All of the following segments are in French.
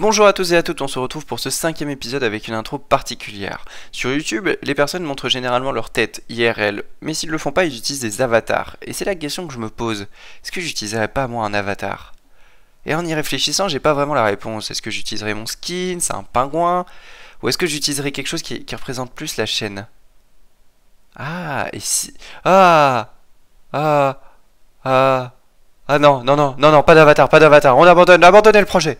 Bonjour à tous et à toutes, on se retrouve pour ce 5e épisode avec une intro particulière. Sur YouTube, les personnes montrent généralement leur tête IRL, mais s'ils le font pas, ils utilisent des avatars. Et c'est la question que je me pose, est-ce que j'utiliserais pas moi un avatar? Et en y réfléchissant, j'ai pas vraiment la réponse. Est-ce que j'utiliserais mon skin, c'est un pingouin? Ou est-ce que j'utiliserais quelque chose qui représente plus la chaîne? Ah, et si... Ah Ah Ah Ah non, non, non, non, non, pas d'avatar, pas d'avatar, on abandonne le projet.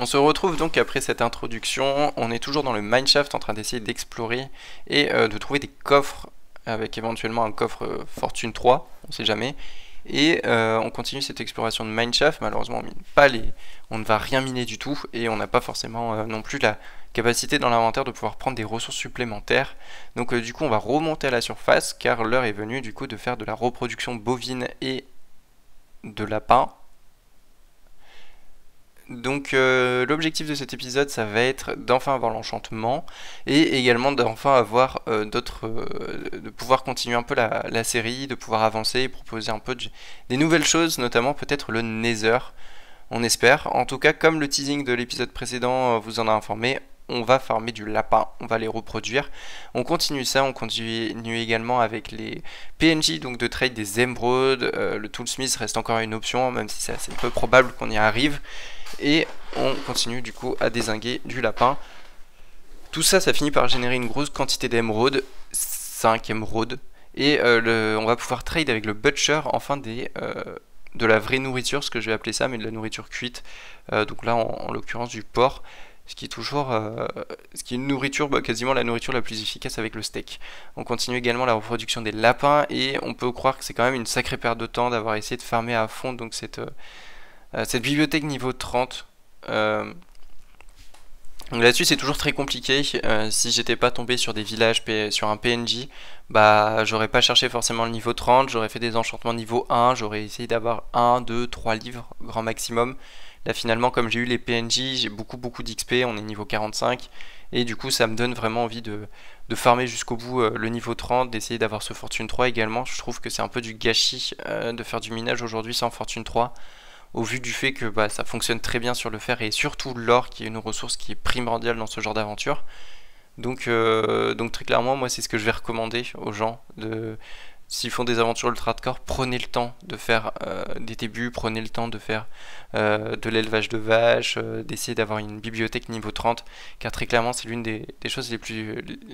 On se retrouve donc après cette introduction, on est toujours dans le mineshaft en train d'essayer d'explorer et de trouver des coffres avec éventuellement un coffre fortune 3, on sait jamais. Et on continue cette exploration de mineshaft, malheureusement on mine pas on ne va rien miner du tout et on n'a pas forcément non plus la capacité dans l'inventaire de pouvoir prendre des ressources supplémentaires. Donc du coup on va remonter à la surface car l'heure est venue du coup de faire de la reproduction bovine et de lapin. Donc l'objectif de cet épisode ça va être d'enfin avoir l'enchantement et également d'enfin avoir de pouvoir continuer un peu la série, de pouvoir avancer et proposer un peu des nouvelles choses, notamment peut-être le Nether, on espère. En tout cas, comme le teasing de l'épisode précédent vous en a informé, on va farmer du lapin, on va les reproduire. On continue ça, on continue également avec les PNJ, donc de trade des émeraudes. Le Toolsmith reste encore une option, même si c'est assez peu probable qu'on y arrive. Et on continue du coup à dézinguer du lapin. Tout ça, ça finit par générer une grosse quantité d'émeraudes, 5 émeraudes. Et on va pouvoir trade avec le Butcher, enfin de la vraie nourriture, ce que je vais appeler ça, mais de la nourriture cuite. Donc là, en l'occurrence du porc. Ce qui est toujours ce qui est une nourriture, quasiment la nourriture la plus efficace avec le steak. On continue également la reproduction des lapins et on peut croire que c'est quand même une sacrée perte de temps d'avoir essayé de farmer à fond donc cette bibliothèque niveau 30. Là-dessus c'est toujours très compliqué. Si j'étais pas tombé sur des villages, sur un PNJ, bah j'aurais pas cherché forcément le niveau 30, j'aurais fait des enchantements niveau 1, j'aurais essayé d'avoir 1, 2, 3 livres, grand maximum. Là finalement comme j'ai eu les PNJ, j'ai beaucoup d'XP, on est niveau 45 et du coup ça me donne vraiment envie de farmer jusqu'au bout le niveau 30, d'essayer d'avoir ce fortune 3 également. Je trouve que c'est un peu du gâchis de faire du minage aujourd'hui sans fortune 3 au vu du fait que ça fonctionne très bien sur le fer et surtout l'or qui est une ressource qui est primordiale dans ce genre d'aventure. Donc très clairement moi c'est ce que je vais recommander aux gens s'ils font des aventures ultra hardcore, prenez le temps de faire des débuts, prenez le temps de faire de l'élevage de vaches, d'essayer d'avoir une bibliothèque niveau 30, car très clairement c'est l'une des choses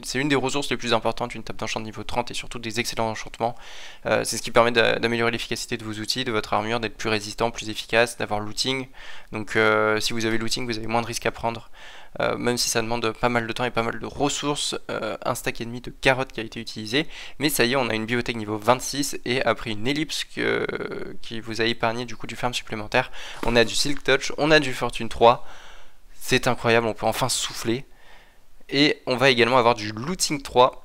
c'est l'une des ressources les plus importantes d'une table d'enchant de niveau 30 et surtout des excellents enchantements. C'est ce qui permet d'améliorer l'efficacité de vos outils, de votre armure, d'être plus résistant, plus efficace, d'avoir looting. Donc si vous avez looting, vous avez moins de risques à prendre. Même si ça demande pas mal de temps et pas mal de ressources, un stack et demi de carottes qui a été utilisé, mais ça y est on a une bibliothèque niveau 26 et après une ellipse qui vous a épargné du coup du farm supplémentaire, on a du Silk Touch, on a du Fortune 3, c'est incroyable, on peut enfin souffler et on va également avoir du Looting 3.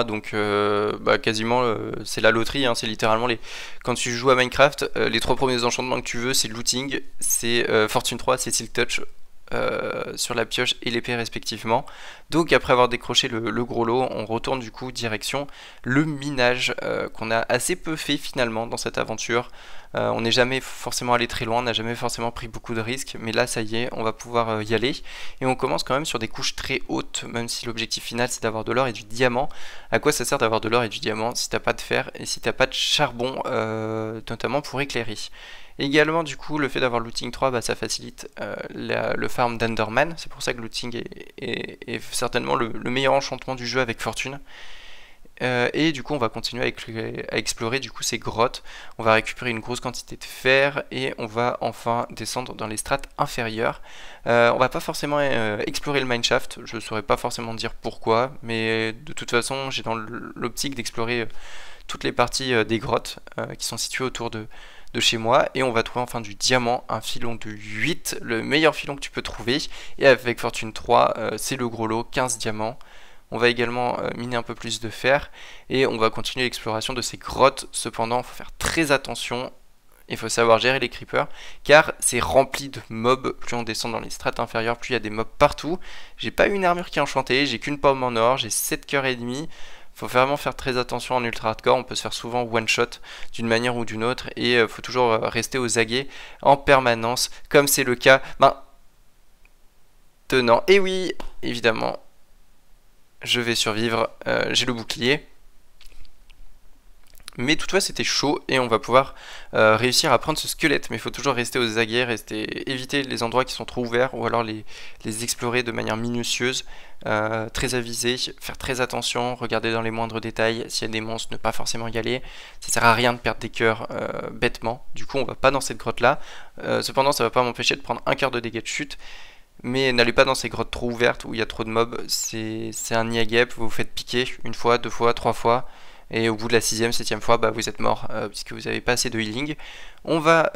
Donc quasiment c'est la loterie, hein, c'est littéralement quand tu joues à Minecraft, les 3 premiers enchantements que tu veux c'est looting, c'est Fortune 3, c'est Silk Touch sur la pioche et l'épée respectivement. Donc après avoir décroché le gros lot, on retourne du coup direction le minage qu'on a assez peu fait finalement dans cette aventure. On n'est jamais forcément allé très loin, on n'a jamais forcément pris beaucoup de risques, mais là ça y est, on va pouvoir y aller. Et on commence quand même sur des couches très hautes, même si l'objectif final c'est d'avoir de l'or et du diamant. À quoi ça sert d'avoir de l'or et du diamant si t'as pas de fer et si t'as pas de charbon, notamment pour éclairer. Également du coup le fait d'avoir looting 3 ça facilite le farm d'Enderman, c'est pour ça que looting est certainement le meilleur enchantement du jeu avec fortune. Et du coup on va continuer à explorer du coup ces grottes, on va récupérer une grosse quantité de fer et on va enfin descendre dans les strates inférieures. On va pas forcément explorer le mineshaft, je saurais pas forcément dire pourquoi, mais de toute façon j'ai dans l'optique d'explorer toutes les parties des grottes qui sont situées autour de chez moi et on va trouver enfin du diamant, un filon de 8, le meilleur filon que tu peux trouver et avec fortune 3 c'est le gros lot, 15 diamants. On va également miner un peu plus de fer et on va continuer l'exploration de ces grottes. Cependant il faut faire très attention, il faut savoir gérer les creepers car c'est rempli de mobs. Plus on descend dans les strates inférieures, plus il y a des mobs partout. J'ai pas une armure qui est enchantée, j'ai qu'une pomme en or, j'ai 7 cœurs et demi. Faut vraiment faire très attention en ultra hardcore, on peut se faire souvent one shot d'une manière ou d'une autre et faut toujours rester aux aguets en permanence comme c'est le cas maintenant. Et oui, évidemment, je vais survivre, j'ai le bouclier. Mais toutefois c'était chaud et on va pouvoir réussir à prendre ce squelette. Mais il faut toujours rester aux aguets, éviter les endroits qui sont trop ouverts ou alors les explorer de manière minutieuse, très avisé, faire très attention, regarder dans les moindres détails. S'il y a des monstres, ne pas forcément y aller. Ça sert à rien de perdre des cœurs bêtement. Du coup on va pas dans cette grotte là. Cependant ça va pas m'empêcher de prendre un cœur de dégâts de chute. Mais n'allez pas dans ces grottes trop ouvertes où il y a trop de mobs. C'est un nid à guêpes, vous vous faites piquer une fois, deux fois, trois fois. Et au bout de la 6ème, 7ème fois, vous êtes mort puisque vous n'avez pas assez de healing. On va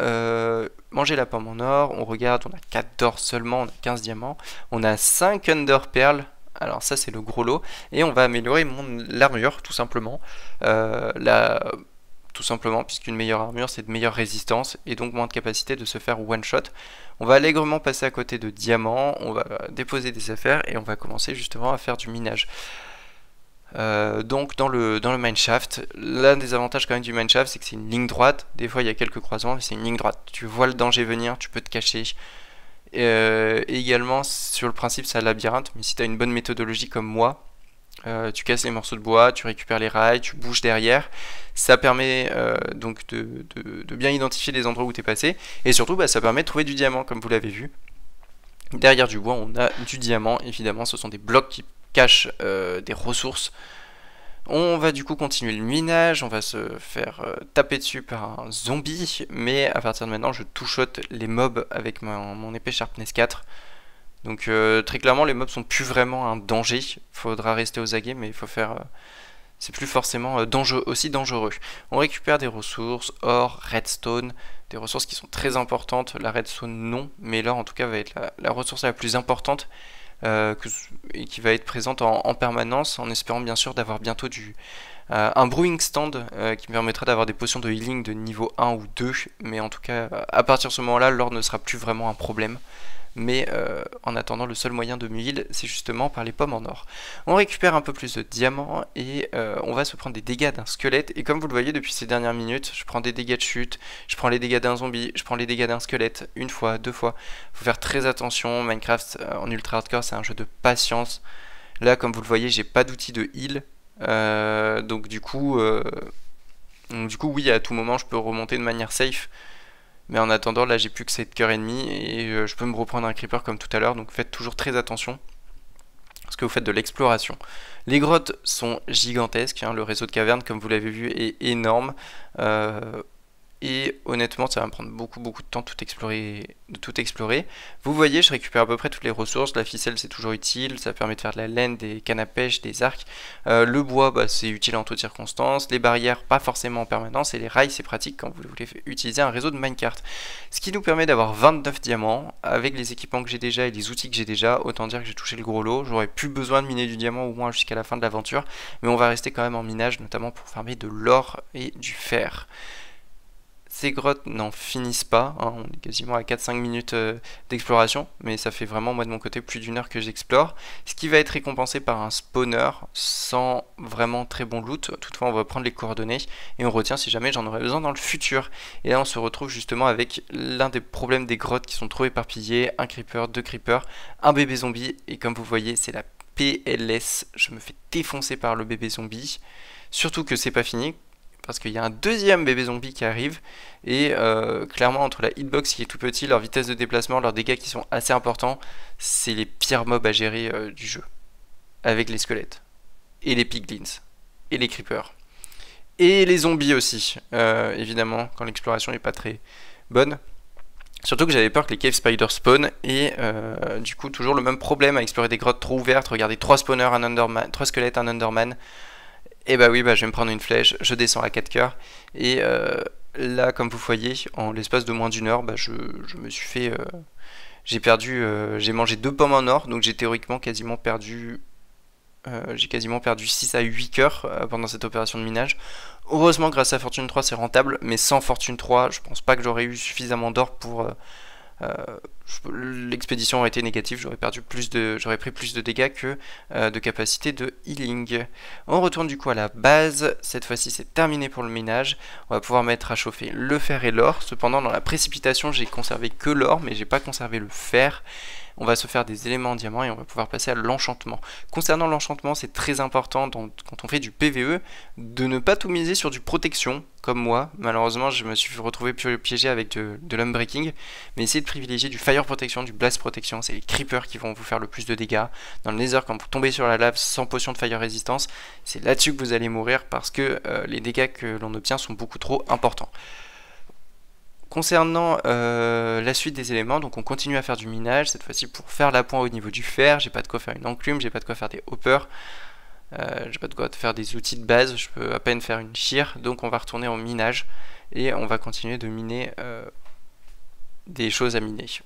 manger la pomme en or. On regarde, on a 4 d'or seulement, on a 15 diamants. On a 5 Under Pearl. Alors ça c'est le gros lot. Et on va améliorer l'armure tout simplement. Tout simplement puisqu'une meilleure armure c'est de meilleure résistance et donc moins de capacité de se faire one shot. On va allègrement passer à côté de diamants. On va déposer des affaires et on va commencer justement à faire du minage. Donc dans le mineshaft, l'un des avantages quand même du mineshaft c'est que c'est une ligne droite. Des fois il y a quelques croisements mais c'est une ligne droite. Tu vois le danger venir, tu peux te cacher. Et également sur le principe c'est un labyrinthe, mais si tu as une bonne méthodologie comme moi, tu casses les morceaux de bois, tu récupères les rails, tu bouges derrière. Ça permet donc de bien identifier les endroits où tu es passé. Et surtout ça permet de trouver du diamant comme vous l'avez vu. Derrière du bois on a du diamant, évidemment ce sont des blocs qui cache des ressources. On va du coup continuer le minage, on va se faire taper dessus par un zombie, mais à partir de maintenant je two-shot les mobs avec mon épée Sharpness 4. Donc très clairement les mobs sont plus vraiment un danger, faudra rester aux aguets mais il faut faire... c'est plus forcément aussi dangereux. On récupère des ressources, or, redstone, des ressources qui sont très importantes, la redstone non, mais l'or en tout cas va être la ressource la plus importante. Et qui va être présente en permanence, en espérant bien sûr d'avoir bientôt un brewing stand qui me permettra d'avoir des potions de healing de niveau 1 ou 2, mais en tout cas à partir de ce moment là l'or ne sera plus vraiment un problème. Mais en attendant le seul moyen de me heal c'est justement par les pommes en or. On récupère un peu plus de diamants et on va se prendre des dégâts d'un squelette. Et comme vous le voyez depuis ces dernières minutes, je prends des dégâts de chute, je prends les dégâts d'un zombie, je prends les dégâts d'un squelette, une fois, deux fois. Faut faire très attention, Minecraft en ultra hardcore c'est un jeu de patience. Là comme vous le voyez j'ai pas d'outil de heal, donc du coup oui à tout moment je peux remonter de manière safe. Mais en attendant, là j'ai plus que 7 cœurs et demi et je peux me reprendre un creeper comme tout à l'heure. Donc faites toujours très attention parce que vous faites de l'exploration. Les grottes sont gigantesques, le réseau de cavernes comme vous l'avez vu est énorme. Et honnêtement ça va me prendre beaucoup de temps de tout explorer. Vous voyez je récupère à peu près toutes les ressources. La ficelle c'est toujours utile, ça permet de faire de la laine, des cannes à pêche, des arcs. Le bois c'est utile en toutes circonstances. Les barrières pas forcément en permanence. Et les rails c'est pratique quand vous voulez utiliser un réseau de minecart. Ce qui nous permet d'avoir 29 diamants. Avec les équipements que j'ai déjà et les outils que j'ai déjà, autant dire que j'ai touché le gros lot. J'aurais plus besoin de miner du diamant au moins jusqu'à la fin de l'aventure. Mais on va rester quand même en minage, notamment pour farmer de l'or et du fer. Ces grottes n'en finissent pas, on est quasiment à 4-5 minutes d'exploration, mais ça fait vraiment moi de mon côté plus d'1 heure que j'explore, ce qui va être récompensé par un spawner sans vraiment très bon loot. Toutefois on va prendre les coordonnées et on retient si jamais j'en aurai besoin dans le futur. Et là on se retrouve justement avec l'un des problèmes des grottes qui sont trop éparpillées, un creeper, deux creepers, un bébé zombie, et comme vous voyez c'est la PLS, je me fais défoncer par le bébé zombie, surtout que c'est pas fini. Parce qu'il y a un deuxième bébé zombie qui arrive et clairement entre la hitbox qui est tout petit, leur vitesse de déplacement, leurs dégâts qui sont assez importants, c'est les pires mobs à gérer du jeu. Avec les squelettes, et les piglins, et les creepers. Et les zombies aussi, évidemment, quand l'exploration n'est pas très bonne. Surtout que j'avais peur que les cave spiders spawn et du coup toujours le même problème à explorer des grottes trop ouvertes. Regardez, 3 spawners, un underman, 3 squelettes, un underman. Et bah oui, je vais me prendre une flèche, je descends à 4 cœurs. Et là, comme vous voyez, en l'espace de moins d'1 heure, je me suis fait... j'ai mangé 2 pommes en or, donc j'ai théoriquement quasiment perdu... j'ai quasiment perdu 6 à 8 cœurs pendant cette opération de minage. Heureusement, grâce à Fortune 3, c'est rentable, mais sans Fortune 3, je pense pas que j'aurais eu suffisamment d'or pour... l'expédition aurait été négative, j'aurais pris plus de dégâts que de capacité de healing. On retourne du coup à la base, cette fois-ci c'est terminé pour le minage, on va pouvoir mettre à chauffer le fer et l'or, cependant dans la précipitation j'ai conservé que l'or mais j'ai pas conservé le fer. On va se faire des éléments en diamant et on va pouvoir passer à l'enchantement. Concernant l'enchantement, c'est très important quand on fait du PVE de ne pas tout miser sur du protection, comme moi. Malheureusement, je me suis retrouvé piégé avec de l'unbreaking, mais essayez de privilégier du fire protection, du blast protection. C'est les creepers qui vont vous faire le plus de dégâts. Dans le nether, quand vous tombez sur la lave sans potion de fire résistance, c'est là-dessus que vous allez mourir parce que les dégâts que l'on obtient sont beaucoup trop importants. Concernant la suite des éléments, donc on continue à faire du minage, cette fois-ci pour faire la pointe au niveau du fer, j'ai pas de quoi faire une enclume, j'ai pas de quoi faire des hoppers, j'ai pas de quoi faire des outils de base, je peux à peine faire une shear, donc on va retourner en minage et on va continuer de miner des choses à miner. Ce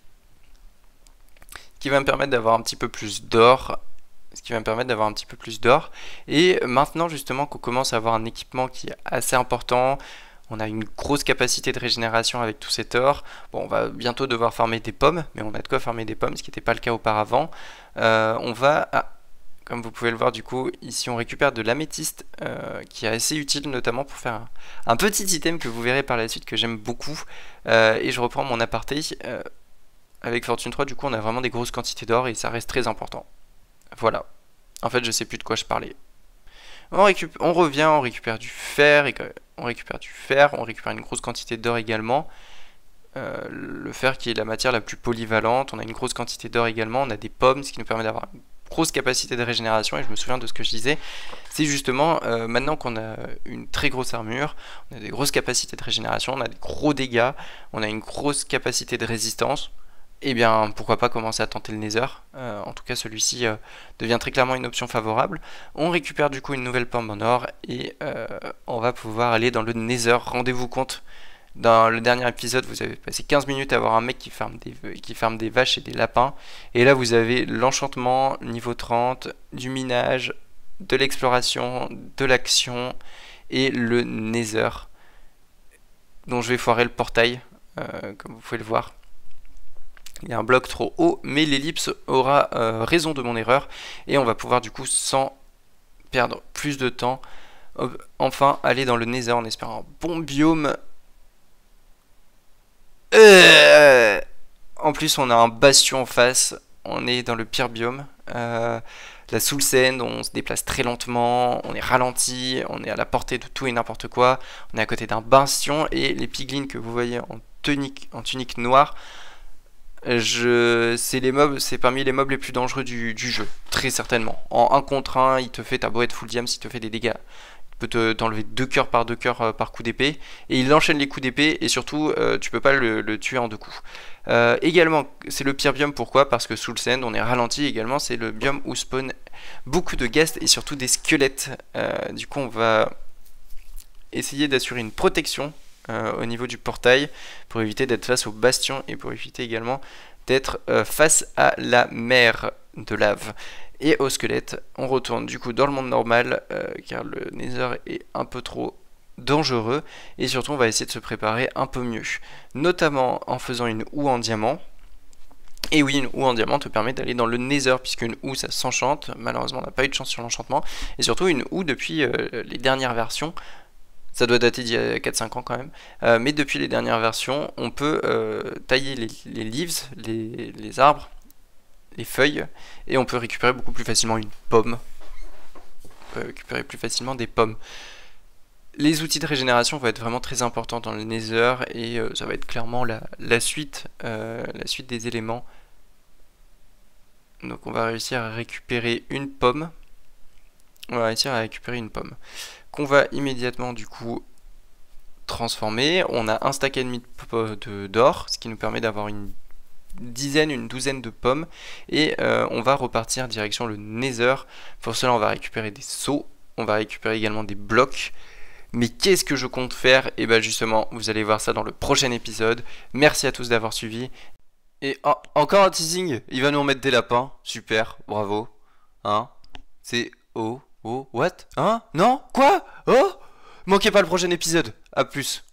qui va me permettre d'avoir un petit peu plus d'or. Et maintenant justement qu'on commence à avoir un équipement qui est assez important, on a une grosse capacité de régénération avec tout cet or. Bon, on va bientôt devoir farmer des pommes, mais on a de quoi farmer des pommes, ce qui n'était pas le cas auparavant. Comme vous pouvez le voir du coup, ici on récupère de l'améthyste qui est assez utile notamment pour faire un petit item que vous verrez par la suite que j'aime beaucoup. Et je reprends mon aparté. Avec Fortune 3, du coup on a vraiment des grosses quantités d'or et ça reste très important. Voilà. En fait je sais plus de quoi je parlais. On revient, on récupère du fer, on récupère une grosse quantité d'or également. Le fer qui est la matière la plus polyvalente, on a une grosse quantité d'or également, on a des pommes, ce qui nous permet d'avoir une grosse capacité de régénération, et je me souviens de ce que je disais, c'est justement, maintenant qu'on a une très grosse armure, on a des grosses capacités de régénération, on a des gros dégâts, on a une grosse capacité de résistance, et bien pourquoi pas commencer à tenter le nether. En tout cas celui-ci devient très clairement une option favorable. On récupère du coup une nouvelle pomme en or et on va pouvoir aller dans le nether. Rendez-vous compte, dans le dernier épisode vous avez passé 15 minutes à avoir un mec qui farme des vaches et des lapins, et là vous avez l'enchantement niveau 30, du minage, de l'exploration, de l'action et le nether dont je vais foirer le portail comme vous pouvez le voir. Il y a un bloc trop haut, mais l'ellipse aura raison de mon erreur. Et on va pouvoir du coup, sans perdre plus de temps, enfin aller dans le nether en espérant un bon biome. En plus on a un bastion en face, on est dans le pire biome. La Soul Sand, on se déplace très lentement, on est ralenti, on est à la portée de tout et n'importe quoi. On est à côté d'un bastion et les piglins que vous voyez en tunique noire, c'est parmi les mobs les plus dangereux du jeu, très certainement. En 1 contre 1, il te fait, t'as beau être full diam, s'il te fait des dégâts, il peut t'enlever 2 cœurs par coup d'épée, et il enchaîne les coups d'épée, et surtout, tu peux pas le tuer en 2 coups. Également, c'est le pire biome, pourquoi? Parce que Soul Sand, on est ralenti, également, c'est le biome où spawn beaucoup de ghasts, et surtout des squelettes. Du coup, on va essayer d'assurer une protection au niveau du portail pour éviter d'être face au bastion et pour éviter également d'être face à la mer de lave et au squelette. On retourne du coup dans le monde normal car le nether est un peu trop dangereux, et surtout on va essayer de se préparer un peu mieux, notamment en faisant une houe en diamant. Et oui, une houe en diamant te permet d'aller dans le nether, puisque une houe ça s'enchante. Malheureusement on n'a pas eu de chance sur l'enchantement, et surtout une houe depuis les dernières versions, ça doit dater d'il y a 4-5 ans quand même, mais depuis les dernières versions, on peut tailler les leaves, les arbres, les feuilles, et on peut récupérer beaucoup plus facilement une pomme. On peut récupérer plus facilement des pommes. Les outils de régénération vont être vraiment très importants dans le nether, et ça va être clairement la suite des éléments. Donc on va réussir à récupérer une pomme. Qu'on va immédiatement du coup transformer. On a un stack et demi d'or, ce qui nous permet d'avoir une douzaine de pommes, et on va repartir direction le nether. Pour cela on va récupérer des seaux, on va récupérer également des blocs. Mais qu'est-ce que je compte faire? Et bien justement vous allez voir ça dans le prochain épisode. Merci à tous d'avoir suivi. Et encore un teasing, il va nous remettre des lapins, super, bravo. Hein? C'est oh, what? Hein? Non? Quoi? Oh? Manquez pas le prochain épisode, à plus.